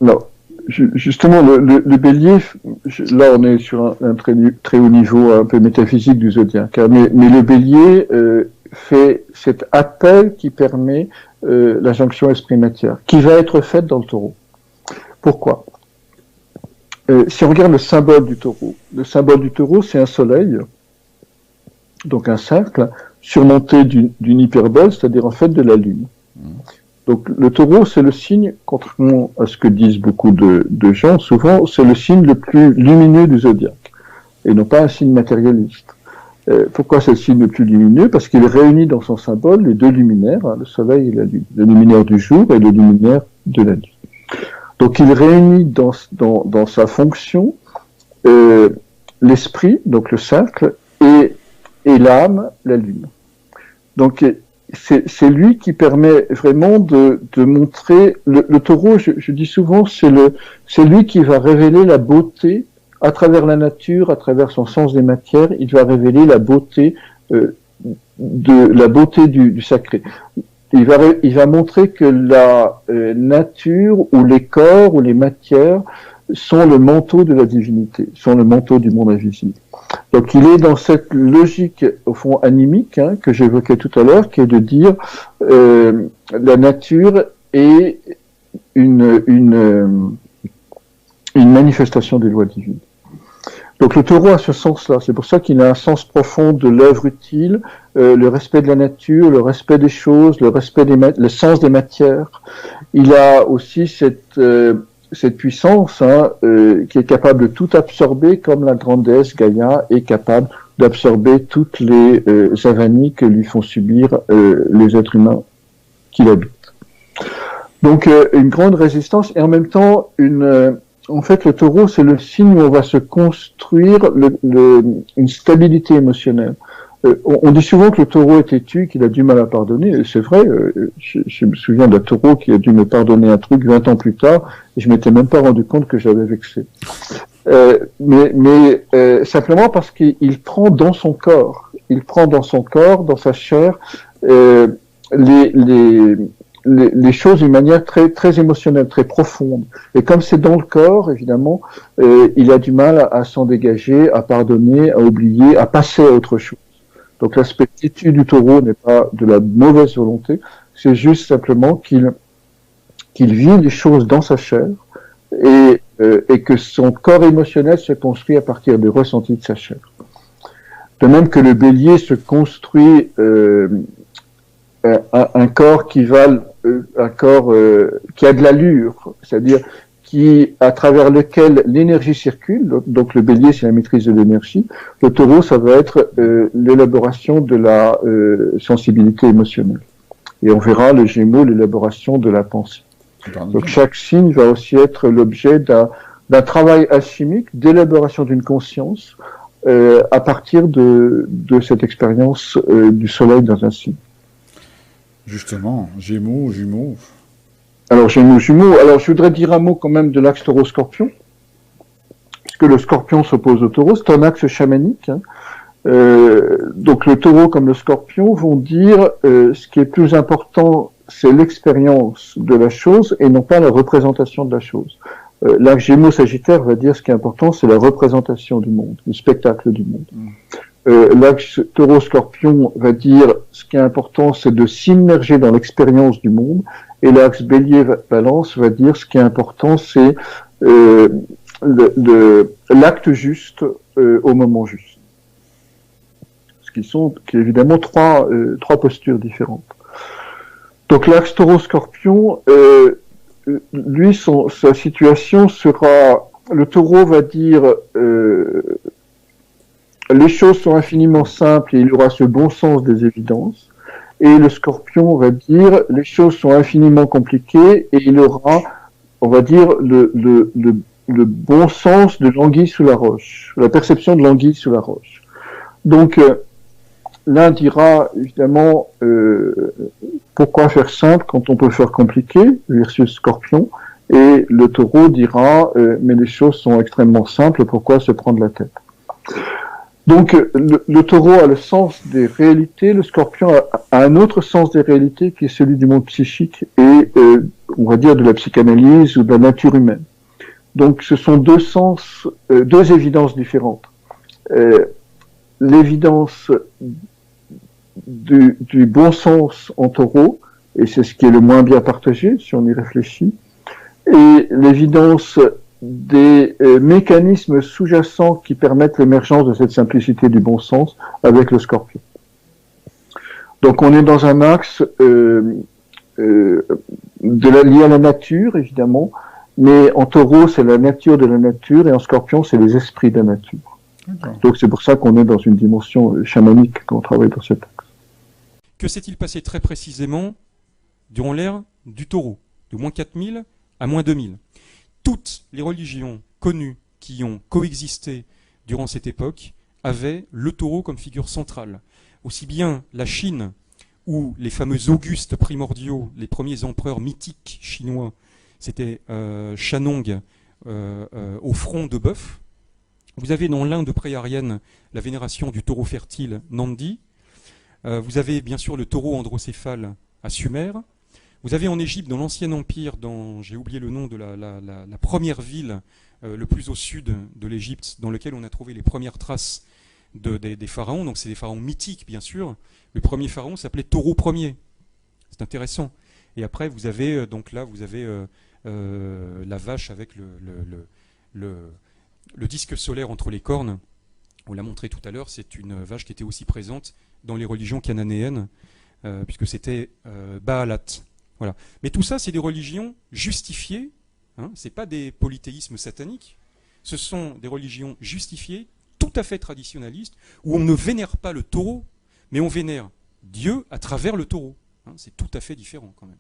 Non. Justement, le bélier, là on est sur un très haut niveau un peu métaphysique du zodiaque, hein, mais le bélier fait cet appel qui permet la jonction esprit-matière, qui va être faite dans le taureau. Pourquoi? Si on regarde le symbole du taureau c'est un soleil, donc un cercle, surmonté d'une hyperbole, c'est-à-dire en fait de la lune. Donc le taureau, c'est le signe, contrairement à ce que disent beaucoup de gens, souvent, c'est le signe le plus lumineux du zodiaque, et non pas un signe matérialiste. Pourquoi c'est le signe le plus lumineux? Parce qu'il réunit dans son symbole les deux luminaires, hein, le soleil et la lune, le luminaire du jour et le luminaire de la nuit. Donc il réunit dans sa fonction l'esprit, donc le cercle, et l'âme, la lune. Donc c'est lui qui permet vraiment de montrer le taureau. Je dis souvent, c'est lui qui va révéler la beauté à travers la nature, à travers son sens des matières. Il va révéler la beauté du sacré. Il va montrer que la nature ou les corps ou les matières sont le manteau de la divinité, sont le manteau du monde invisible. Donc il est dans cette logique, au fond, animique, hein, que j'évoquais tout à l'heure, qui est de dire la nature est une manifestation des lois divines. Donc le taureau a ce sens-là, c'est pour ça qu'il a un sens profond de l'œuvre utile, le respect de la nature, le respect des choses, le sens des matières. Il a aussi cette puissance qui est capable de tout absorber, comme la grande déesse Gaïa est capable d'absorber toutes les avanies que lui font subir les êtres humains qui l'habitent. Donc une grande résistance et en même temps en fait le taureau c'est le signe où on va se construire une stabilité émotionnelle. On dit souvent que le taureau est têtu, qu'il a du mal à pardonner, et c'est vrai, je me souviens d'un taureau qui a dû me pardonner un truc 20 ans plus tard, et je m'étais même pas rendu compte que j'avais vexé. Mais simplement parce qu'il prend dans son corps, dans sa chair, les choses d'une manière très, très émotionnelle, très profonde. Et comme c'est dans le corps, évidemment, il a du mal à s'en dégager, à pardonner, à oublier, à passer à autre chose. Donc l'aspect têtu du taureau n'est pas de la mauvaise volonté, c'est juste simplement qu'il vit les choses dans sa chair et que son corps émotionnel se construit à partir des ressentis de sa chair. De même que le bélier se construit un corps qui a de l'allure, c'est-à-dire à travers lequel l'énergie circule. Donc le bélier, c'est la maîtrise de l'énergie. Le taureau, ça va être l'élaboration de la sensibilité émotionnelle. Et on verra le gémeaux, l'élaboration de la pensée. Donc chaque signe va aussi être l'objet d'un travail alchimique d'élaboration d'une conscience à partir de cette expérience du soleil dans un signe. Justement, Gémeaux, jumeaux. Alors, jumeaux. Alors, je voudrais dire un mot quand même de l'axe taureau-scorpion, puisque le scorpion s'oppose au taureau. C'est un axe chamanique. Hein. Donc, le taureau comme le scorpion vont dire ce qui est plus important, c'est l'expérience de la chose et non pas la représentation de la chose. L'axe gémeaux-sagittaire va dire ce qui est important, c'est la représentation du monde, le spectacle du monde. L'axe taureau-scorpion va dire ce qui est important, c'est de s'immerger dans l'expérience du monde, et l'axe bélier-balance va dire ce qui est important, c'est l'acte juste au moment juste. Ce qui est évidemment trois postures différentes. Donc l'axe taureau-scorpion, lui, sa situation sera, le taureau va dire les choses sont infiniment simples et il aura ce bon sens des évidences. Et le scorpion va dire les choses sont infiniment compliquées et il aura, on va dire, le bon sens de l'anguille sous la roche, la perception de l'anguille sous la roche. Donc, l'un dira évidemment pourquoi faire simple quand on peut faire compliqué versus scorpion, et le taureau dira mais les choses sont extrêmement simples, pourquoi se prendre la tête. Donc le taureau a le sens des réalités, le scorpion a un autre sens des réalités qui est celui du monde psychique et on va dire, de la psychanalyse ou de la nature humaine. Donc ce sont deux évidences différentes. L'évidence du bon sens en taureau, et c'est ce qui est le moins bien partagé, si on y réfléchit, et l'évidence des mécanismes sous-jacents qui permettent l'émergence de cette simplicité du bon sens avec le scorpion. Donc on est dans un axe lié à la nature, évidemment, mais en taureau, c'est la nature de la nature, et en scorpion, c'est les esprits de la nature. Donc c'est pour ça qu'on est dans une dimension chamanique quand on travaille dans cet axe. Que s'est-il passé très précisément durant l'ère du taureau, de moins 4000 à moins 2000? Toutes les religions connues qui ont coexisté durant cette époque avaient le taureau comme figure centrale. Aussi bien la Chine, où les fameux Augustes primordiaux, les premiers empereurs mythiques chinois, c'était Shannong au front de bœuf. Vous avez dans l'Inde pré-aryenne la vénération du taureau fertile Nandi. Vous avez bien sûr le taureau androcéphale à Sumer. Vous avez en Égypte, dans l'Ancien Empire, j'ai oublié le nom de la première ville le plus au sud de l'Égypte, dans lequel on a trouvé les premières traces des pharaons. Donc c'est des pharaons mythiques, bien sûr. Le premier pharaon s'appelait Taureau Ier. C'est intéressant. Et après, vous avez la vache avec le disque solaire entre les cornes. On l'a montré tout à l'heure, c'est une vache qui était aussi présente dans les religions cananéennes, puisque c'était Baalat. Voilà. Mais tout ça, c'est des religions justifiées, hein, ce n'est pas des polythéismes sataniques, ce sont des religions justifiées, tout à fait traditionnalistes, où on ne vénère pas le taureau, mais on vénère Dieu à travers le taureau. Hein, c'est tout à fait différent quand même.